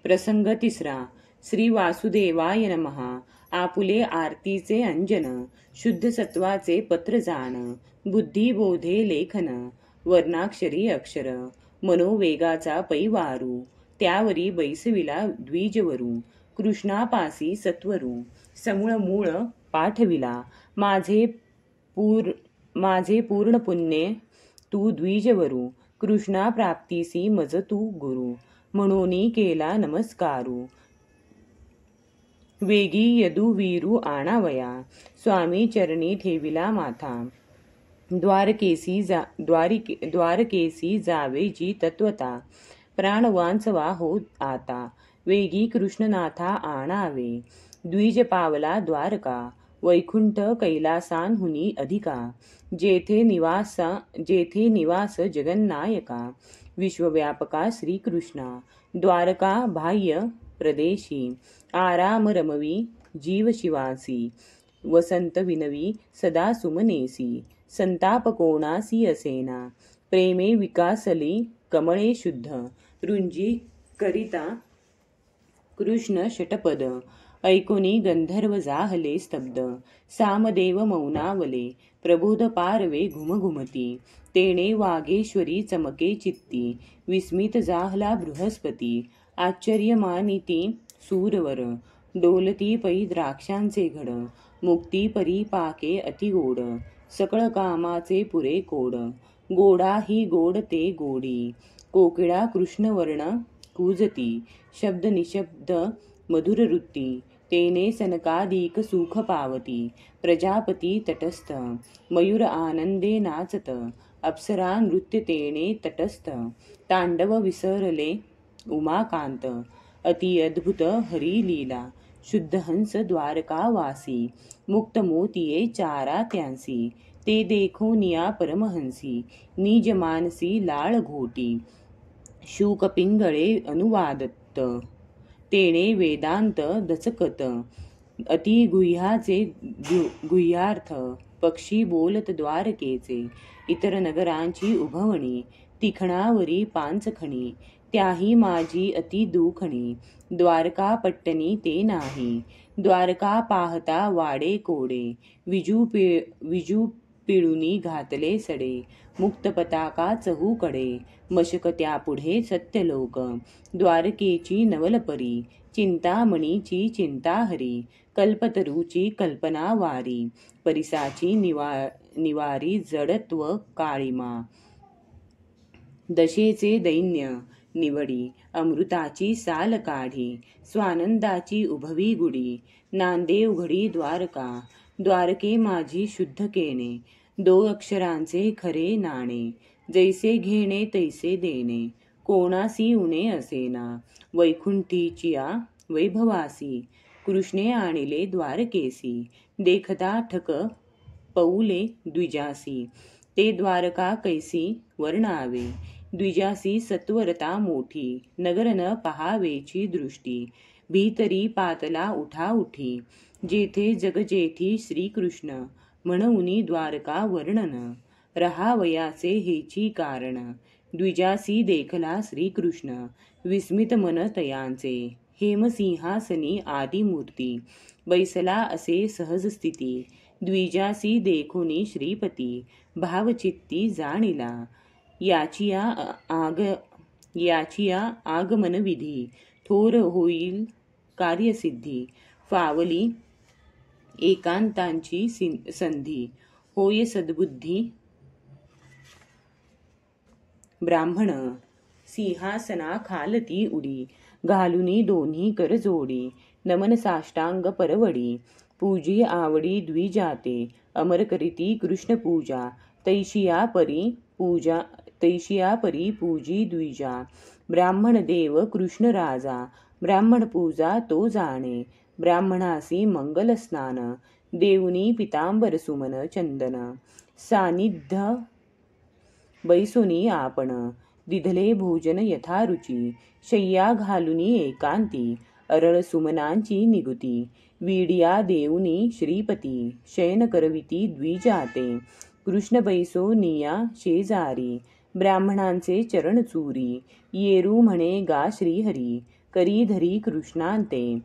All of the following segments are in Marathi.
प्रसंग तिसरा. श्री वासुदेवाय नमः. आपुले आरतीचे अंजन, शुद्ध सत्वाचे पत्र जाण, बुद्धी बोधे लेखन, वर्णाक्षरी अक्षर, मनोवेगाचा पैवारू, त्यावरी बैसविला द्विजवरू, कृष्णापासी सत्वरू, समूळ मूळ पाठविला, माझे पूर्ण पुण्य तू द्विजवरू, कृष्णा प्राप्तीसी मज तू गुरु, म्हणूनी केला नमस्कारू, वेगी यदुवीरू आणावया, स्वामी चरणी ठेविला माथा, द्वारकेसी जावे जी तत्वता, प्राणवांचवा हो आता, वेगी कृष्णनाथा आणावे, द्विज पावला द्वारका, वैकुंठ कैलासांहुनी अधिका, जेथे निवास जगन्नायका, विश्वव्यापका श्रीकृष्णा, द्वारका बाह्य प्रदेशी, आराम रमवी जीव शिवासी, वसंत विनवी सदा सुमनेसी, संताप कोणासी असेना, प्रेमे विकासली कमळे शुद्ध, रुंजी करिता कृष्ण षटपद, ऐकोनी गंधर्व जाहले स्तब्ध, सामदेव मौनावले, प्रबोध पारवे घुमघुमती, तेणे वागेश्वरी चमके चित्ती, विस्मित जाहला बृहस्पती, आश्चर्य मानिती सूरवर, डोलती पै द्राक्षांचे घड, मुक्ती परी पाके अतिगोड, सकळ कामाचे पुरे कोड, गोडा ही गोड ते गोडी, कोकिळा कृष्णवर्ण कुजती, शब्द निशब्द मधुर वृत्ती, तेने सनकाधिक सुख पावती, प्रजापती तटस्थ, मयूर आनंदे नाचत, अप्सरा नृत्य तेने तटस्थ, तांडव विसरले उमाकांत, अति अद्भुत हरी लीला, शुद्ध हंस द्वारकावासी, मुक्त मोतिये चारा त्यांसी, ते देखो निया परमहंसी, निज मानसी लाळ घोटी, शूक पिंगळे अनुवादत, तेणे वेदांत दचकत, अति गुह्याचे गुह्यार्थ, पक्षी बोलत द्वारकेचे, इतर नगरांची उभवणी, तिखणावरी पांचखणी, त्याही माझी अति दुखणी, द्वारका पट्टणी ते नाही, द्वारका पाहता वाडे कोडे, विजू पिळुनी घातले सडे, मुक्त पताका चहूकडे, मशक त्यापुढे सत्यलोक, द्वारकेची नवलपरी, चिंतामणीची चिंता हरी, कल्पतरूची कल्पना वारी, परिसाची निवारी जडत्व काळीमा, दशेचे दैन्य निवडी, अमृताची साल काढी, स्वानंदाची उभवी गुडी, नांदे उघडी द्वारका, द्वारके माझी शुद्ध केणे, दो अक्षरांचे खरे नाणे, जैसे घेणे तैसे देणे, कोणासी उणे असेना, वैकुंठीचिया वैभवासी, कृष्णे आणिले द्वारकेसी, देखता ठक पौले द्विजासी, ते द्वारका कैसी वर्णावे, द्विजासी सत्वरता मोठी, नगर न पहावेची दृष्टी, भीतरी पातला उठा उठी, जेथे जगजेथी श्रीकृष्ण, म्हणूनी द्वारका वर्णन, रहावयाचे हेची कारण, द्विजासी देखला श्रीकृष्ण, विस्मित मन तयांचे, हेमसिंहासनी आदिमूर्ती, बैसला असे सहज स्थिती, द्विजासी देखुनी श्रीपती, भावचित्ती जाणिला, याचिया आगमनविधी, थोर होईल कार्यसिद्धी, फावली एकांतांची संधी, होय सद्बुद्धी ब्राह्मण, सिंहासना खालती उडी, घालुनी दोन्ही कर जोडी, नमन साष्टांग परवडी, पूजी आवडी द्विजाते, अमर करीती कृष्ण पूजा, तैशिया परी पूजी द्विजा, ब्राह्मण देव कृष्ण राजा, ब्राह्मण पूजा तो जाणे, ब्राह्मणासी मंगल स्नान, देऊनी पितांबर सुमन चंदन, सानिध्य बैसोनी आपण, दिधले भोजन यथारुची, शय्या घालुनी एकांती, अरळ सुमनांची निगुती, वीडिया देऊनी श्रीपती, शयन करविती द्विजाते, कृष्ण बैसो निया शेजारी, ब्राह्मणांचे चरण चुरी, येरू म्हणे गा श्रीहरी, करी धरी कृष्णांते.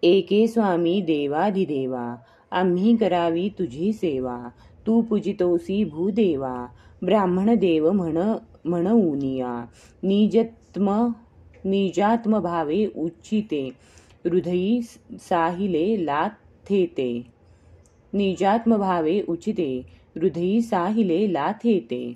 एके स्वामी देवाधिदेवा, आम्ही करावी तुझी सेवा. तू पूजितोसी भूदेवा, ब्राह्मण देव म्हणऊनिया. निजात्म भावे उच्चिते, हृदयी साहिले लाथेते. निजात्म भावे उचिते, हृदयी साहिले लाथेते.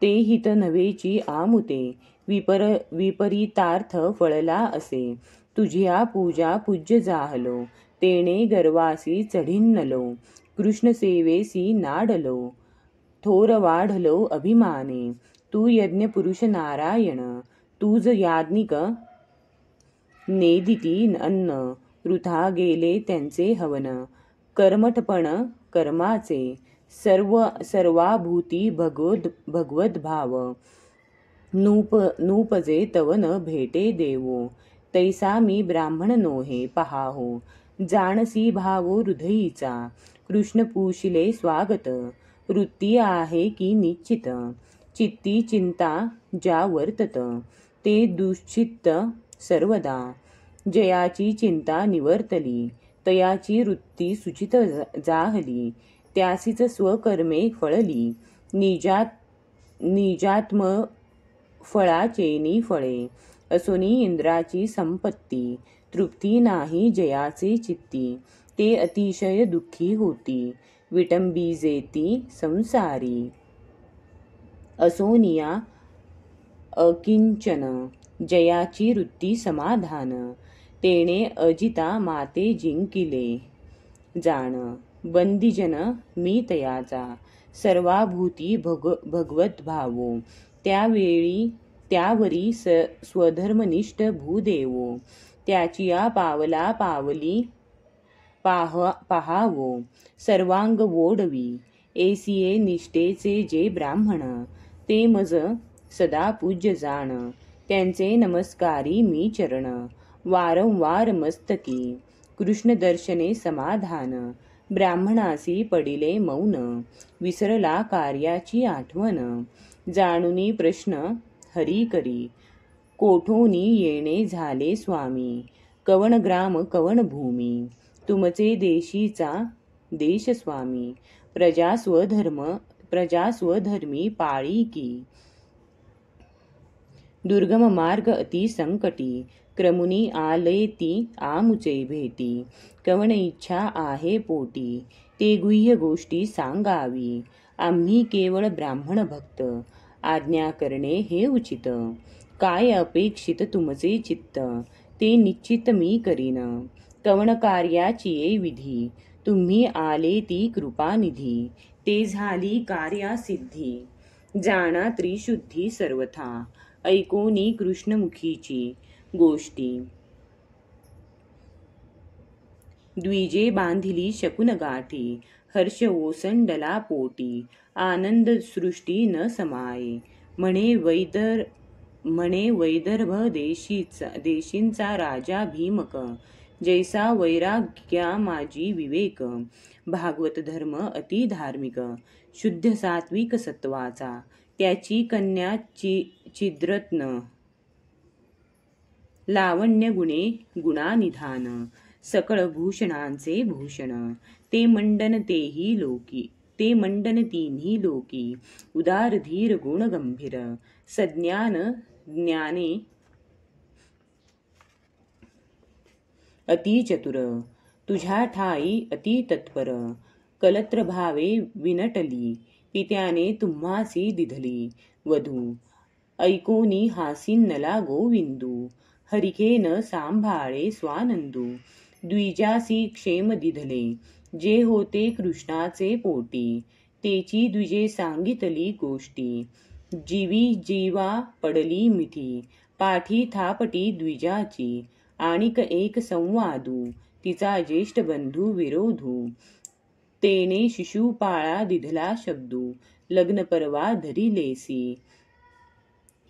ते हित नव्हेची आमुते, विपरीतार्थ फळला असे. तुझ्या पूजा पूज्य जाहलो, तेणे गर्वासी चढिन्नलो. कृष्ण सेवेसी नाडलो, थोर वाढलो अभिमाने. तू यज्ञ पुरुष नारायण, तुझ याज्ञिक नेदिती अन्न. वृथा गेले त्यांचे हवन, कर्मठपण कर्माचे. सर्वाभूती भगवद भाव, नूपजे तव न भेटे देवो. तैसा मी ब्राह्मण नोहे पहाहो, जाणसी भावो हृदयीचा. कृष्ण पूशिले स्वागत, वृत्ती आहे की निश्चित. चित्ती चिंता ज्या वर्तत, ते दुश्चित्त सर्वदा. जयाची चिंता निवर्तली, तयाची वृत्ती सुचित जाहली. त्यासीच स्वकर्मे फळली, निजात्म फळाचेनी फळे. असोनी इंद्राची संपत्ती, तृप्ती नाही जयाचे चित्ती. ते अतिशय दुःखी होती, विटंबीजेती संसारी. असोनिया अकिंचन, जयाची वृत्ती समाधान. तेणे अजिता माते जिंकिले जाण. बंदीजन मी तयाचा, सर्वाभूती भगवत भावो. त्यावरी स्वधर्मनिष्ठ भूदेवो. त्याचिया पावला पावली पहावो, सर्वांग वोढवी. एसिये निष्ठेचे जे ब्राह्मण, ते मज सदा पूज्य जाण. त्यांचे नमस्कारी मी चरण, वारंवार मस्तकी. कृष्ण दर्शने समाधान, ब्राह्मणासी पडिले मौन. विसरला कार्याची आठवण, जाणुनी प्रश्न हरी करी. कोठोनी येणे झाले स्वामी, कवण ग्राम कवण भूमी. तुमचे देशीचा देश स्वामी, प्रजा स्वधर्मी पाळी की. दुर्गम मार्ग अति संकटी, क्रमुनी आले ती आमुचे भेटी. कवण इच्छा आहे पोटी, ते गुह्य गोष्टी सांगावी. आम्ही केवळ ब्राह्मण भक्त, आज्ञा करणे हे उचित. काय अपेक्षित तुमचे चित्त, ते निश्चित मी करीन. कवण कार्याची विधी, तुम्ही आले ती कृपानिधी. ते झाली कार्यासिद्धी, जाणा त्रिशुद्धी सर्वथा. ऐकोनी कृष्णमुखीची गोष्टी, द्विजे बांधिली शकुन गाठी. हर्ष ओसंडला पोटी, आनंद सृष्टी न समाये. म्हणे वैदर्भ देशींचा राजा भीमक. जैसा वैराग्या माझी विवेक, भागवत धर्म अति धार्मिक. शुद्ध सात्विक सत्वाचा, त्याची कन्या चिद्रत्न. लावण्य गुणे गुणानिधान, सकळ भूषणांचे भूषण. ते मंडन तिन्ही लोकी, उदार धीर गुण गंभीर. सज्ञान ज्ञाने अति चतुर, तुझ्या ठाई अति तत्पर. कलत्र भावे विनटली, पित्याने तुम्हासी दिधली वधू. ऐकोनी हासिन्नला गोविंदू, हरिके न सांभाळे स्वानंदू. द्विजासी क्षेम दिधले, जे होते कृष्णाचे पोटी. तेची द्विजे सांगितली गोष्टी, जीवा पडली मिठी. पाठी थापटी द्विजाची, आणिक एक संवादू. तिचा ज्येष्ठ बंधू विरोधू, तेने शिशुपाळा दिधला शब्दू. लग्न परवा धरिलेसी,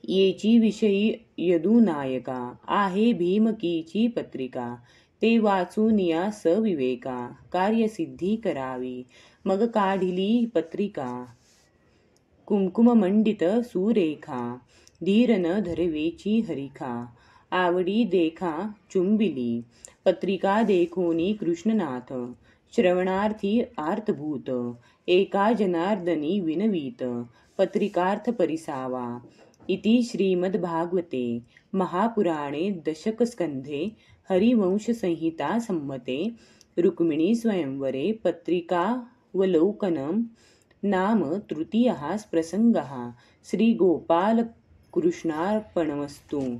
येची विषयी यदुनायका. आहे भीमकीची पत्रिका, ते वाचून या सविवेका. कार्यसिद्धी करावी, मग काढिली पत्रिका. कुंकुममंडित सुरेखा, धीर न धरवेची हरिखा, आवडी देखा चुंबिली, पत्रिका देखोनी कृष्णनाथ, श्रवणार्थी आर्तभूत, एका जनार्दनी विनवीत, पत्रिकार्थ परिसावा. इति श्रीमद्भागवते महापुराणे दशकस्कंधे हरिवंशसंहिता संमते रुक्मिणी स्वयंवरे पत्रिकावलोकनं नाम तृतीयः प्रसंगः. श्रीगोपालकृष्णार्पणमस्तु.